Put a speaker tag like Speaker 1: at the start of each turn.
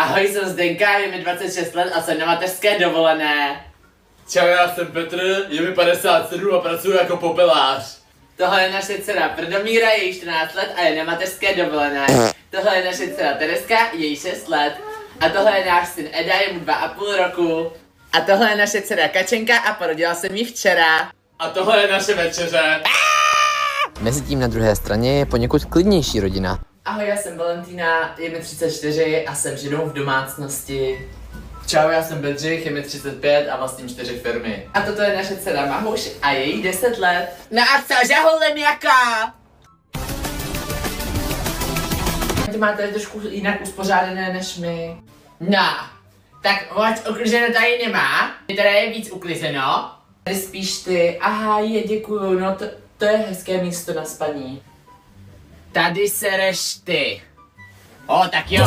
Speaker 1: Ahoj, jsem Zdenka, je mi 26 let a jsem na mateřské dovolené.
Speaker 2: Čau, já jsem Petr, je mi 57 a pracuji jako popelář.
Speaker 1: Tohle je naše dcera Prdomíra, je jí 14 let a je na mateřské dovolené. Tohle je naše dcera Tereska, je jí 6 let. A tohle je náš syn Eda, je mu 2,5 roku. A tohle je naše dcera Kačenka a porodila jsem ji včera.
Speaker 2: A tohle je naše večeře.
Speaker 3: Mezitím na druhé straně je poněkud klidnější rodina.
Speaker 1: Ahoj, já jsem Valentína, je mi 34 a jsem ženou v domácnosti.
Speaker 2: Čau, já jsem Bedřich, je mi 35 a vlastním 4 firmy.
Speaker 1: A toto je naše dcera Mahuš a je jí 10 let. No a cože, hulem jaká? Ty máte trošku jinak uspořádané než my. No, tak moc uklizeno tady nemá. Tady je víc uklizeno. Tady spíš ty, aha, děkuju, no to je hezké místo na spaní. Tady sereš ty. O, tak jo.